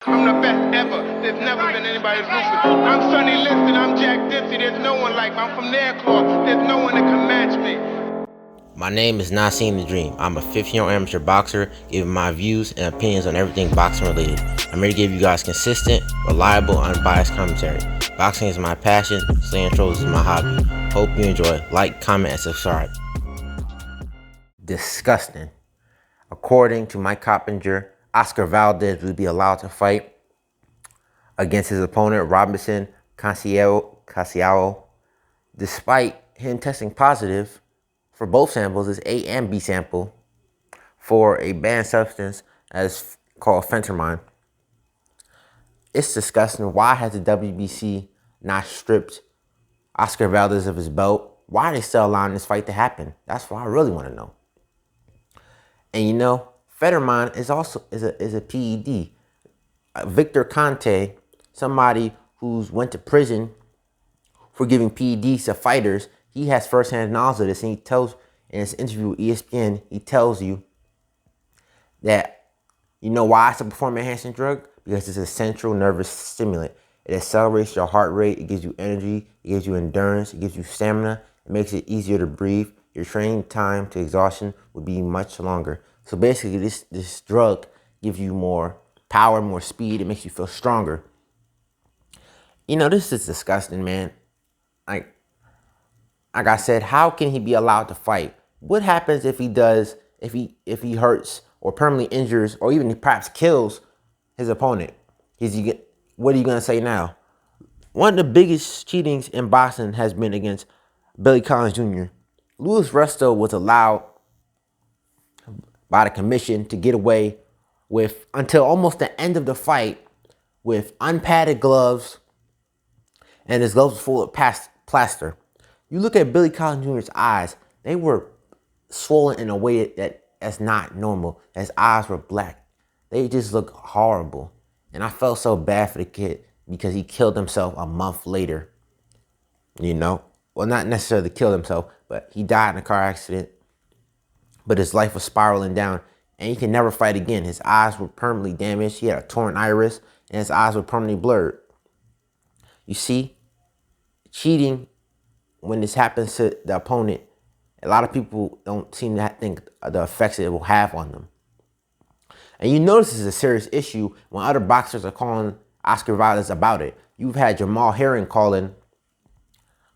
I'm the best ever. There's never been anybody Rufus. I'm Sonny Liston. I'm Jack Dempsey. There's no one like me. I'm from their claw. There's no one that can match me. My name is Naseem the Dream. I'm a 15-year-old amateur boxer, giving my views and opinions on everything boxing related. I'm here to give you guys consistent, reliable, unbiased commentary. Boxing is my passion, slaying trolls is my hobby. Hope you enjoy. Like, comment, and subscribe. Disgusting. According to Mike Coppinger, Oscar Valdez will be allowed to fight against his opponent, Robinson Casiao, despite him testing positive for both samples, his A and B sample, for a banned substance as called PHETERMINE. It's disgusting. Why has the WBC not stripped Oscar Valdez of his belt? Why are they still allowing this fight to happen? That's what I really want to know. And you know, PHETERMINE is also is a PED. Victor Conte, somebody who's went to prison for giving PEDs to fighters, he has firsthand knowledge of this, and he tells in his interview with ESPN, he tells you that you know why it's a performance enhancing drug? Because it's a central nervous stimulant. It accelerates your heart rate, it gives you energy, it gives you endurance, it gives you stamina, it makes it easier to breathe. Your training time to exhaustion would be much longer. So basically this drug gives you more power, more speed, it makes you feel stronger. You know, this is disgusting, man. Like I said, how can he be allowed to fight? What happens if he hurts or permanently injures or even perhaps kills his opponent? What are you gonna say now? One of the biggest cheatings in boxing has been against Billy Collins Jr. Louis Resto was allowed by the commission to get away with, until almost the end of the fight, with unpadded gloves, and his gloves were full of plaster. You look at Billy Collins Jr.'s eyes, they were swollen in a way that's not normal. His eyes were black. They just look horrible. And I felt so bad for the kid because he killed himself a month later. You know? Well, not necessarily killed himself, but he died in a car accident. But his life was spiraling down, and he could never fight again. His eyes were permanently damaged. He had a torn iris, and his eyes were permanently blurred. You see, cheating, when this happens to the opponent, a lot of people don't seem to think the effects it will have on them. And you notice this is a serious issue when other boxers are calling Oscar Valdez about it. You've had Jamal Herring calling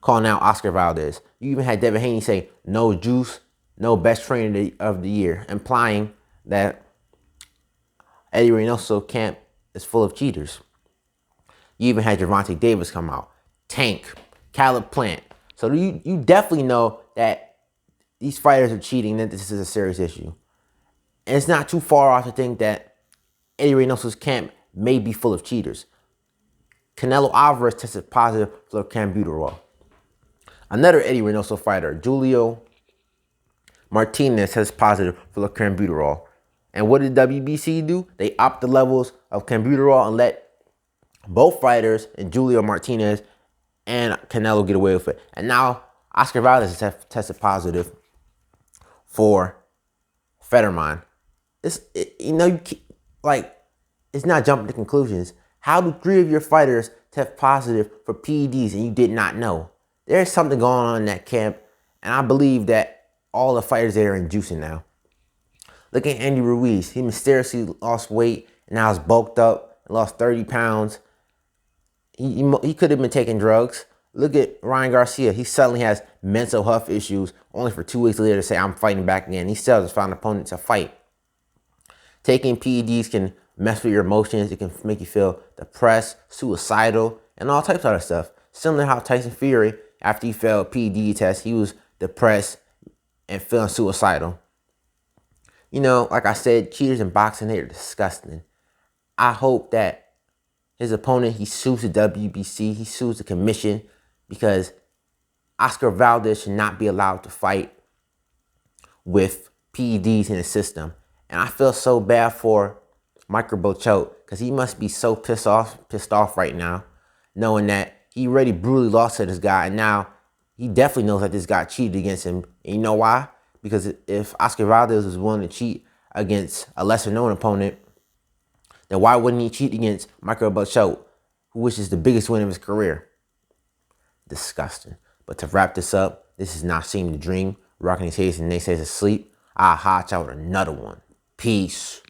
out Oscar Valdez. You even had Devin Haney say, no juice, no best trainer of the year, implying that Eddie Reynoso camp is full of cheaters. You even had Gervonta Davis come out, Tank, Caleb Plant. So you definitely know that these fighters are cheating, that this is a serious issue. And it's not too far off to think that Eddie Reynoso's camp may be full of cheaters. Canelo Alvarez tested positive for clenbuterol. Another Eddie Reynoso fighter, Julio Martinez, tested positive for clenbuterol. And what did WBC do? They upped the levels of clenbuterol and let both fighters, and Julio Martinez and Canelo, get away with it. And now Oscar Valdez has tested positive for PHETERMINE. It's not jumping to conclusions. How do 3 of your fighters test positive for PEDs and you did not know? There's something going on in that camp, and I believe that all the fighters there are inducing now. Look at Andy Ruiz. He mysteriously lost weight and now is bulked up and lost 30 pounds. He could have been taking drugs. Look at Ryan Garcia. He suddenly has mental health issues, only for 2 weeks later to say, I'm fighting back again. He still has found an opponent to fight. Taking PEDs can mess with your emotions. It can make you feel depressed, suicidal, and all types of other stuff. Similar to how Tyson Fury, after he failed PED test, he was depressed and feeling suicidal. You know, like I said, cheaters in boxing, they're disgusting. I hope that his opponent, he sues the WBC, he sues the commission, because Oscar Valdez should not be allowed to fight with PEDs in the system. And I feel so bad for Michael Bochote, because he must be so pissed off right now, knowing that he already brutally lost to this guy, and now he definitely knows that this guy cheated against him. And you know why? Because if Oscar Valdez was willing to cheat against a lesser known opponent, Then why wouldn't he cheat against Michael Bachot, who is the biggest win of his career? Disgusting. But to wrap this up, this is Not Seem to Dream, rocking his head and they says asleep. I'll hot y'all with another one. Peace.